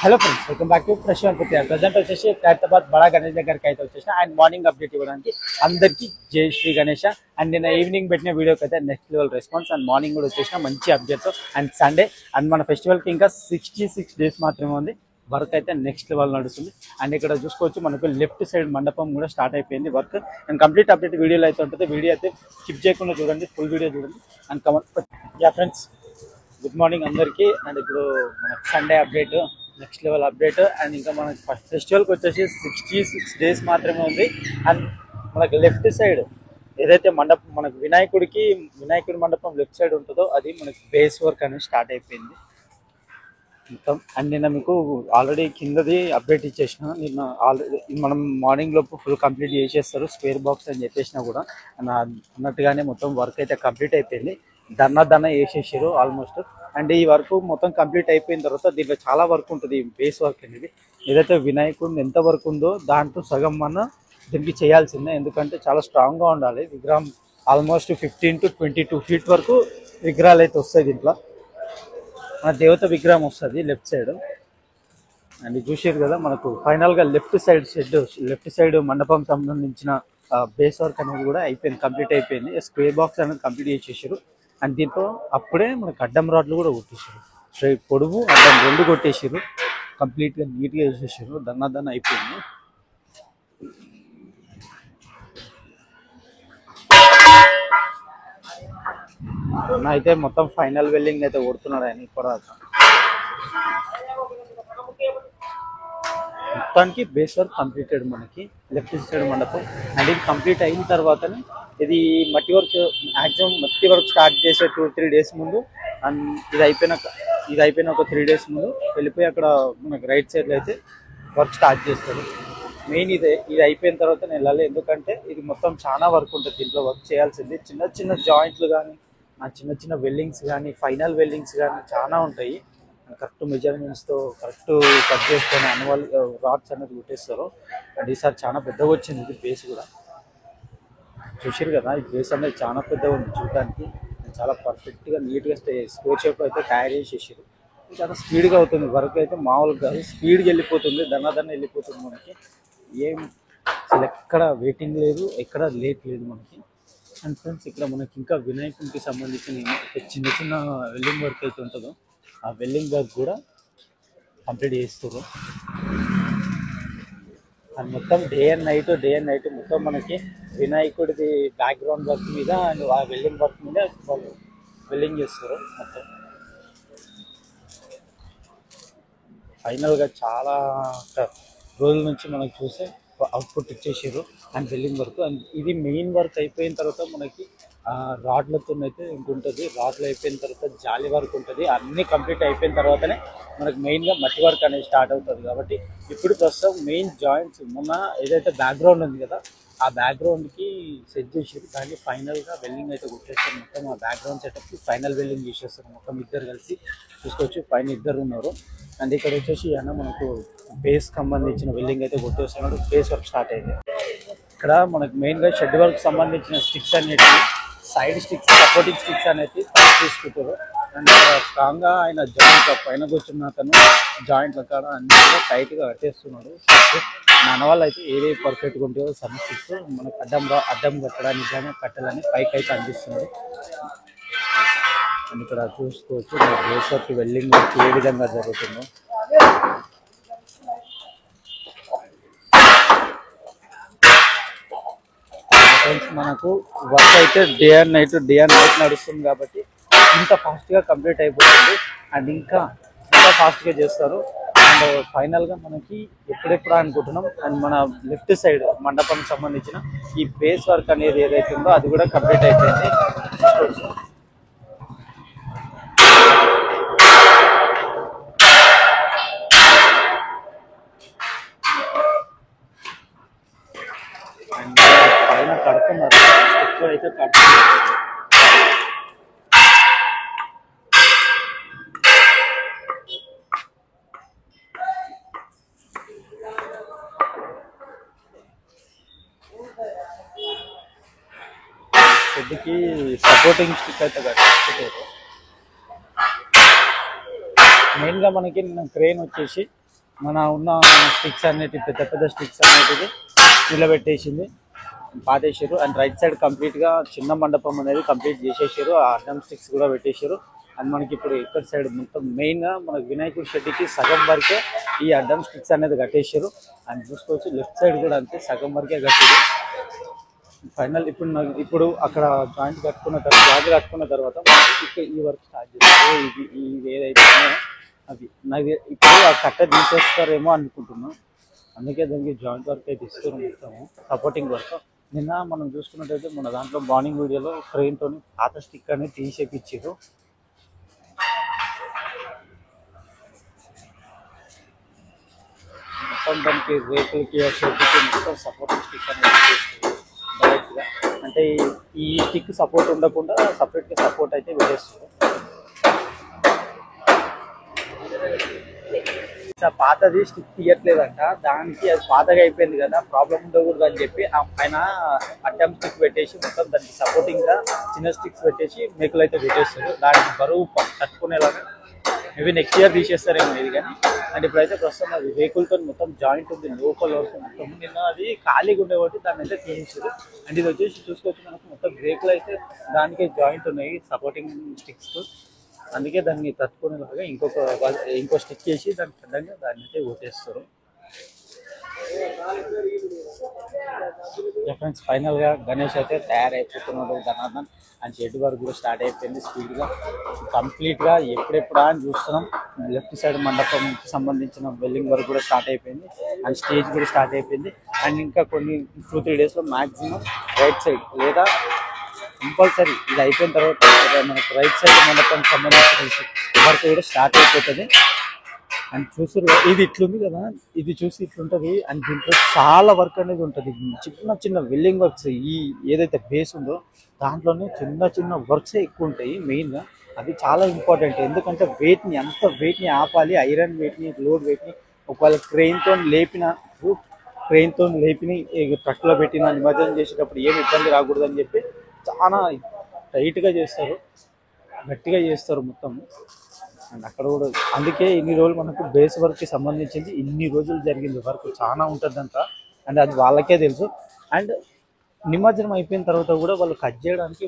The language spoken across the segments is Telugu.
Hello friends, welcome back to fresh one పుట్టిన ప్రజెంట్ వచ్చేసి ఖైరతాబాద్ బడా గణేష్ దగ్గరికి అయితే వచ్చేసిన అండ్ మార్నింగ్ అప్డేట్ ఇవ్వడానికి అందరికీ జై శ్రీ గణేష్. అండ్ నిన్న ఈవినింగ్ పెట్టిన వీడియోకి అయితే next level response and morning కూడా వచ్చేసిన మంచి అప్డేట్స్. అండ్ సండే అండ్ మన ఫెస్టివల్కి ఇంకా 66 డేస్ మాత్రమే ఉంది. వర్క్ అయితే నెక్స్ట్ లెవెల్ నడుస్తుంది. అండ్ ఇక్కడ చూసుకోవచ్చు మనకు లెఫ్ట్ సైడ్ మండపం కూడా స్టార్ట్ అయిపోయింది వర్క్. అండ్ కంప్లీట్ అప్డేట్ వీడియోలో అయితే ఉంటుంది. వీడియో అయితే స్కిప్ చేయకుండా చూడండి, ఫుల్ వీడియో చూడండి. And comment yeah friends, good morning అందరికీ. అండ్ ఇప్పుడు మనకు Sunday update, next level update. And ఇంకా మనకి ఫస్ట్ ఫెస్టివల్కి వచ్చేసి 66 డేస్ మాత్రమే ఉంది. అండ్ మనకు లెఫ్ట్ సైడ్ ఏదైతే మండపం మనకు వినాయకుడి మండపం లెఫ్ట్ సైడ్ ఉంటుందో అది మనకి బేస్ వర్క్ అనేది స్టార్ట్ అయిపోయింది మొత్తం. అండ్ నిన్న మీకు ఆల్రెడీ కిందది అప్డేట్ ఇచ్చేసిన, నిన్న ఆల్రెడీ మనం మార్నింగ్ లోపు ఫుల్ కంప్లీట్ చేసేస్తారు స్క్వేర్ బాక్స్ అని చెప్పేసినా కూడా అన్నట్టుగానే మొత్తం వర్క్ అయితే కంప్లీట్ అయిపోయింది. దన్న వేసేసారు ఆల్మోస్ట్. అండ్ ఈ వర్క్ మొత్తం కంప్లీట్ అయిపోయిన తర్వాత దీంట్లో చాలా వర్క్ ఉంటుంది. బేస్ వర్క్ అనేది ఏదైతే వినాయకుడిని ఎంత వర్క్ ఉందో దాంట్లో సగం మన దీనికి చేయాల్సిందే. ఎందుకంటే చాలా స్ట్రాంగ్గా ఉండాలి విగ్రహం. ఆల్మోస్ట్ 15 to 22 ఫీట్ వరకు విగ్రహాలు అయితే వస్తాయి దీంట్లో. మన దేవత విగ్రహం వస్తుంది లెఫ్ట్ సైడ్. అండ్ చూసారు కదా మనకు ఫైనల్గా లెఫ్ట్ సైడ్ మండపం సంబంధించిన బేస్ వర్క్ అనేది కూడా అయిపోయింది, కంప్లీట్ అయిపోయింది. స్క్వేర్ బాక్స్ అనేది కంప్లీట్ చేసేసారు. అండ్ దీంట్లో అప్పుడే మనకు అడ్డం రాడ్లు కూడా కొట్టేసారు, స్ట్రైట్ పొడుగు అడ్డం రెండు కొట్టేసారు. కంప్లీట్గా నీట్గా వేసేసారు, దన్న అయిపోయింది. అయితే మొత్తం ఫైనల్ వెల్డింగ్ అయితే కొడుతున్నాడు ఆయన ఇప్పటిదాకా. మొత్తానికి బేస్ వర్క్ కంప్లీటెడ్ మనకి లెఫ్ట్ సైడ్ మండపం. అండ్ ఇది కంప్లీట్ అయిన తర్వాతనే ఇది మట్టి వర్క్ స్టార్ట్ చేసే 2-3 డేస్ ముందు. అండ్ ఇది అయిపోయిన ఒక 3 డేస్ ముందు వెళ్ళిపోయి అక్కడ మనకి రైట్ సైడ్లో అయితే వర్క్ స్టార్ట్ చేస్తారు. మెయిన్ ఇది అయిపోయిన తర్వాత నేను వెళ్ళాలి, ఎందుకంటే ఇది మొత్తం చాలా వర్క్ ఉంటుంది దీంట్లో. వర్క్ చేయాల్సింది చిన్న జాయింట్లు కానీ చిన్న వెల్డింగ్స్ కానీ ఫైనల్ వెల్డింగ్స్ కానీ చాలా ఉంటాయి. కరెక్ట్ మెజర్మెంట్స్తో కరెక్ట్ కట్ చేసుకొని అన్వాల్ రాడ్స్ అనేది కుట్టేస్తారు. అండ్ ఈసారి చాలా పెద్దగా వచ్చింది ఇది బేస్ కూడా. చూసారు కదా, ఈ బేస్ అనేది చాలా పెద్దగా ఉంది చూడడానికి. చాలా పర్ఫెక్ట్గా నీట్గా స్క్వేర్ షేప్ అయితే తయారు చేసేసారు. చాలా స్పీడ్గా అవుతుంది వర్క్ అయితే, మామూలుగా కాదు, స్పీడ్గా వెళ్ళిపోతుంది, దన్న వెళ్ళిపోతుంది మనకి. ఏం అసలు ఎక్కడ వెయిటింగ్ లేదు, ఎక్కడ లేట్ లేదు మనకి. అండ్ ఫ్రెండ్స్, ఇక్కడ మనకి ఇంకా వినాయకునికి సంబంధించిన చిన్న వెల్డింగ్ వర్క్ అయితే ఉంటుందో ఆ వెల్డింగ్ వర్క్ కూడా కంప్లీట్ చేస్తారు. అండ్ మొత్తం డే అండ్ నైట్ మొత్తం మనకి వినాయకుడిది బ్యాక్గ్రౌండ్ వర్క్ మీద అండ్ ఆ వెల్డింగ్ వర్క్ మీద వెల్డింగ్ చేస్తారు మొత్తం. ఫైనల్గా చాలా రోజుల నుంచి మనకి చూస్తే అవుట్పుట్ ఇచ్చేసారు అండ్ వెల్డింగ్ వర్క్. అండ్ ఇది మెయిన్ వర్క్ అయిపోయిన తర్వాత మనకి రాడ్లతో అయితే ఇంకుంటుంది. రాడ్లు అయిపోయిన తర్వాత జాలి వర్క్ ఉంటుంది. అన్నీ కంప్లీట్ అయిపోయిన తర్వాతనే మనకి మెయిన్గా మట్టి వర్క్ అనేది స్టార్ట్ అవుతుంది. కాబట్టి ఇప్పుడు ప్రస్తుతం మెయిన్ జాయింట్స్ మొన్న ఏదైతే బ్యాక్గ్రౌండ్ ఉంది కదా ఆ బ్యాక్గ్రౌండ్కి సెట్ చేసారు. కానీ ఫైనల్గా వెల్డింగ్ అయితే కొట్టేస్తారు. మొత్తం ఆ బ్యాక్గ్రౌండ్ సెటప్కి ఫైనల్ వెల్డింగ్ చేసేస్తారు. మొత్తం ఇద్దరు కలిసి చూసుకోవచ్చు, పైన ఇద్దరు ఉన్నారు. అండ్ ఇక్కడ వచ్చేసి మనకు బేస్ సంబంధించిన వెల్డింగ్ అయితే కొట్టేస్తున్నాడు. బేస్ వర్క్ స్టార్ట్ అయింది. ఇక్కడ మనకు మెయిన్గా షెడ్ వర్క్ సంబంధించిన స్టిక్స్ అనేవి, సైడ్ స్టిక్స్, సపోర్టింగ్ స్టిక్స్ అనేది తీసుకుంటారు. అండ్ స్ట్రాంగ్గా ఆయన జాయింట్ పైన కూర్చున్న అతను జాయింట్ల కాడ అన్ని టైట్గా కట్టేస్తున్నాడు. మన వాళ్ళు అయితే ఏది పర్ఫెక్ట్గా ఉంటుందో సన్న స్టిక్స్ మనకు అడ్డం కట్టడానికి కానీ కట్టాలని పైకి అయితే అందిస్తున్నాడు. అండ్ ఇక్కడ చూసుకోవచ్చు బేస్ వర్క్ వెల్డింగ్ వర్క్ ఏ విధంగా జరుగుతుందో. ఫ్రెండ్స్, మనకు వర్క్ అయితే డే అండ్ నైట్ నడుస్తుంది కాబట్టి ఇంత ఫాస్ట్గా కంప్లీట్ అయిపోతుంది. అండ్ ఇంకా ఫాస్ట్గా చేస్తారు. అండ్ ఫైనల్గా మనకి ఎప్పుడెప్పుడు అనుకుంటున్నాం. అండ్ మన లెఫ్ట్ సైడ్ మండపం సంబంధించిన ఈ బేస్ వర్క్ అనేది ఏదైతే ఉందో అది కూడా కంప్లీట్ అయిపోయింది. అండ్ పైన కడుతున్నారు, ఎక్కువ అయితే కడుతున్నారు. షెడ్కి సపోర్టింగ్ స్టిక్ అయితే కట్టించుకుంటారు. మెయిన్గా మనకి క్రేన్ వచ్చేసి మన ఉన్న స్టిక్స్ అనేటివి పెద్ద పెద్ద స్టిక్స్ అనేటివి నిలబెట్టేసింది, పాతేసారు. అండ్ రైట్ సైడ్ కంప్లీట్ గా చిన్న మండపం అనేది కంప్లీట్ చేసేసారు. ఆ అడ్డం స్టిక్స్ కూడా పెట్టేశారు. అండ్ మనకి ఇప్పుడు ఇక్కడ సైడ్ మొత్తం మెయిన్ గా మనకి వినాయకుడి షెడ్కి సగం వరకే ఈ అడ్డం స్టిక్స్ అనేది కట్టేశారు. అండ్ చూసుకోవచ్చు లెఫ్ట్ సైడ్ కూడా అంతే సగం వరకే కట్టారు. ఫైనల్ ఇప్పుడు అక్కడ జాయింట్ కట్టుకున్న తర్వాత ఇక్కడ ఈ వర్క్ స్టార్ట్ చేస్తారు. ఇది ఏదైతే అది నాకు ఇప్పుడు ఆ కట్ట తీసేస్తారేమో అనుకుంటున్నాం. అందుకే దానికి జాయింట్ వర్క్ అయితే ఇస్తారు మొత్తము సపోర్టింగ్ వర్క్. నిన్న మనం చూసుకున్నట్టయితే మన దాంట్లో మార్నింగ్ వీడియోలో ట్రైన్తో పాత స్టిక్ అనేది తీసేపిచ్చారు. మొత్తం దానికి రేకులకి షెడ్కి మొత్తం సపోర్టింగ్ స్టిక్ అనేది పెట్టేస్తారు డైరెక్ట్గా. అంటే ఈ స్టిక్ సపోర్ట్ ఉండకుండా సపరేట్గా సపోర్ట్ అయితే పెట్టేస్తారు. పాతది స్టిక్ తీయట్లేదంట, దానికి అది పాతగా అయిపోయింది కదా ప్రాబ్లం ఉండకూడదు అని చెప్పి ఆయన అడ్డం స్టిక్ పెట్టేసి మొత్తం దానికి సపోర్టింగ్ గా చిన్న స్టిక్స్ పెట్టేసి మేకులు అయితే పెట్టేస్తారు. దానికి బరువు తట్టుకునేలాగా మేబీ నెక్స్ట్ ఇయర్ తీసేస్తారేమో ఇది కానీ. అండ్ ఇప్పుడైతే ప్రస్తుతం అది రేకులతో మొత్తం జాయింట్ ఉంది లోపల వరకు మొత్తం. నిన్న అది ఖాళీగా ఉండేవాటి దాన్ని అయితే తీసేసారు. అండ్ ఇది వచ్చేసి చూసుకోవచ్చు మనకు మొత్తం రేకులు అయితే దానికే జాయింట్ ఉన్నాయి సపోర్టింగ్ స్టిక్స్. అందుకే దాన్ని తట్టుకునేలాగా ఇంకో స్టిక్ చేసి దానికి పెద్దగా దాన్ని అయితే కొట్టేస్తారు. ఫ్రెండ్స్ ఫైనల్ గా గణేష్ అయితే తయారైపోతున్నాడు ధనార్దన్. అండ్ షెడ్ వర్క్ కూడా స్టార్ట్ అయిపోయింది స్పీడ్ గా కంప్లీట్ గా. ఎప్పుడెప్పుడా అని చూస్తున్నాం. లెఫ్ట్ సైడ్ మండపం సంబంధించిన బిల్డింగ్ వర్క్ కూడా స్టార్ట్ అయిపోయింది. అండ్ స్టేజ్ కూడా స్టార్ట్ అయిపోయింది. అండ్ ఇంకా కొన్ని 2-3 days లో మాక్సిమం రైట్ సైడ్ లేదా కంపల్సరీ ఇది అయిపోయిన తర్వాత మనకు రైట్ సైడ్ మండపానికి సంబంధించిన వర్క్ కూడా స్టార్ట్ అయిపోతుంది. అండ్ చూసారు ఇది ఇట్లుంది కదా, ఇది చూసి ఇట్లుంటుంది. అండ్ దీంట్లో చాలా వర్క్ అనేది ఉంటుంది. చిన్న చిన్న వెల్డింగ్ వర్క్స్ ఈ ఏదైతే బేస్ ఉందో దాంట్లోనే చిన్న చిన్న వర్క్సే ఎక్కువ ఉంటాయి మెయిన్గా. అది చాలా ఇంపార్టెంట్. ఎందుకంటే అంత వెయిట్ని ఆపాలి. ఐరన్ వెయిట్ని లోడ్ వెయిట్ని ఒకవేళ క్రెయిన్తో లేపిని ట్రక్లో పెట్టిన నిమజ్జనం చేసేటప్పుడు ఏమి ఇబ్బంది రాకూడదు అని చెప్పి చాలా టైట్గా చేస్తారు, గట్టిగా చేస్తారు మొత్తం. అండ్ అక్కడ కూడా అందుకే ఇన్ని రోజులు మనకు బేస్ వర్క్కి సంబంధించింది ఇన్ని రోజులు జరిగింది వర్క్ చాలా ఉంటుందంట. అండ్ అది వాళ్ళకే తెలుసు. అండ్ నిమజ్జనం అయిపోయిన తర్వాత కూడా వాళ్ళు కట్ చేయడానికి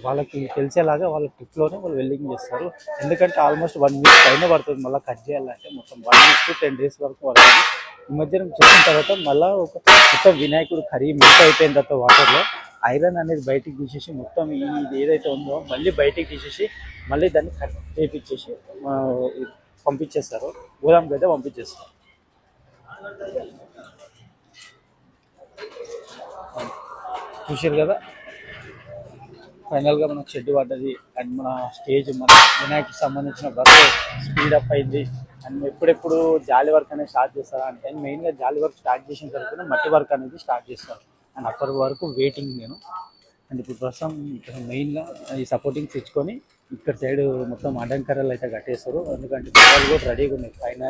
వాళ్ళకి తెలిసేలాగా వాళ్ళ ట్రిక్లోనే వాళ్ళు వెల్డింగ్ చేస్తారు. ఎందుకంటే ఆల్మోస్ట్ 1 week పైన పడుతుంది మళ్ళీ కట్ చేయాలంటే. మొత్తం 1 week to 10 days వరకు పడుతుంది. నిమజ్జనం చేసిన తర్వాత మళ్ళీ మొత్తం వినాయకుడు మెల్ట్ అయిపోయిన తర్వాత వాటర్లో ఐరన్ అనేది బయటికి తీసేసి మొత్తం ఇది ఏదైతే ఉందో మళ్ళీ బయటికి తీసేసి మళ్ళీ దాన్ని కట్ చేయించేసి పంపించేస్తారు, గోదాంకి అయితే పంపించేస్తారు. చూసారు కదా ఫైనల్గా మనకు షెడ్ పడ్డది. అండ్ మన స్టేజ్ మన వినాయకుడికి సంబంధించిన వర్క్ స్పీడప్ అయింది. అండ్ ఎప్పుడెప్పుడు జాలి వర్క్ అనేది స్టార్ట్ చేస్తారు అంటే మెయిన్గా జాలి వర్క్ స్టార్ట్ చేసిన తర్వాత మట్టి వర్క్ అనేది స్టార్ట్ చేస్తారు. అండ్ అప్పటి వరకు వెయిటింగ్ నేను. అండ్ ఇప్పుడు ప్రస్తుతం ఇక్కడ మెయిన్గా ఈ సపోర్టింగ్ తెచ్చుకొని ఇక్కడ సైడ్ మొత్తం అడ్డంకర్రలు అయితే కట్టేస్తారు. ఎందుకంటే కర్రలు కూడా రెడీగా ఉన్నాయి. పైన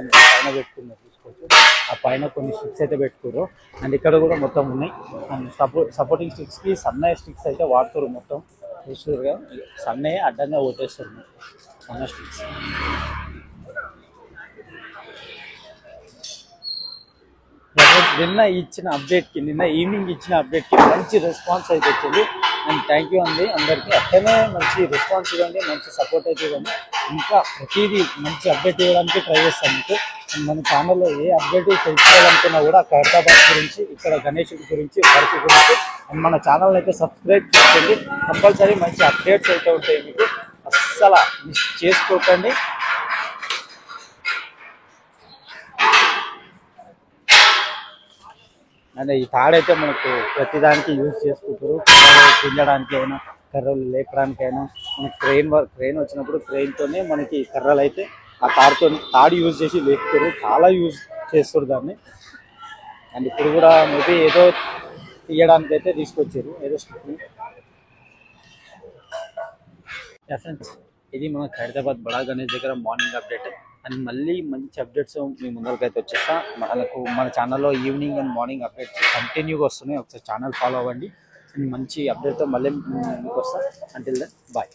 పెట్టుకున్నారు చూసుకోవచ్చు. ఆ పైన కొన్ని స్టిక్స్ అయితే పెట్టుకోరు. అండ్ ఇక్కడ కూడా మొత్తం ఉన్నాయి. అండ్ సపోర్టింగ్ స్టిక్స్కి సన్నయ్య స్టిక్స్ అయితే వాడుతారు మొత్తం. చూస్తుగా సన్నయ్య అడ్డంగా కొట్టేస్తారు సన్న స్టిక్స్. నిన్న ఈవినింగ్ ఇచ్చిన అప్డేట్కి మంచి రెస్పాన్స్ అయితే వచ్చింది. అండ్ థ్యాంక్ యూ అండి అందరికీ. అట్లనే మంచి రెస్పాన్స్ ఇవ్వండి, మంచి సపోర్ట్ అయితే ఇవ్వండి. ఇంకా ప్రతిదీ మంచి అప్డేట్ ఇవ్వడానికి ట్రై చేస్తాను మీకు. మన ఛానల్లో ఏ అప్డేట్ తెలుసుకోవాలనుకున్నా కూడా ఖైరతాబాద్ గురించి, ఇక్కడ గణేశుడి గురించి, వర్క్ గురించి మన ఛానల్ అయితే సబ్స్క్రైబ్ చేసుకోండి. కంపల్సరీ మంచి అప్డేట్స్ అయితే ఉంటాయి మీకు, అస్సలు మిస్ చేసుకోకండి. అండ్ ఈ తాడైతే మనకు ప్రతిదానికి యూజ్ చేసుకుంటారు. కర్రలు తినడానికి అయినా, కర్రలు లేపడానికైనా. మనకి క్రెయిన్ వచ్చినప్పుడు క్రెయిన్తోనే మనకి కర్రలు అయితే ఆ తాడు యూజ్ చేసి లేపుతారు. చాలా యూజ్ చేస్తారు దాన్ని. అండ్ ఇప్పుడు కూడా మేబీ ఏదో తీయడానికి అయితే తీసుకొచ్చారు ఏదో స్టిక్ని. ఫ్రెండ్స్ ఇది మన ఖైరతాబాద్ బడా గణేష్ దగ్గర మార్నింగ్ అప్డేట్. అండ్ మళ్ళీ మంచి అప్డేట్స్ మీ ముందరకైతే వచ్చేస్తా. మన ఛానల్లో ఈవినింగ్ అండ్ మార్నింగ్ అప్డేట్స్ కంటిన్యూగా వస్తున్నాయి. ఒకసారి ఛానల్ ఫాలో అవ్వండి. అండ్ మంచి అప్డేట్తో మళ్ళీ మీకు వస్తా. Until then bye.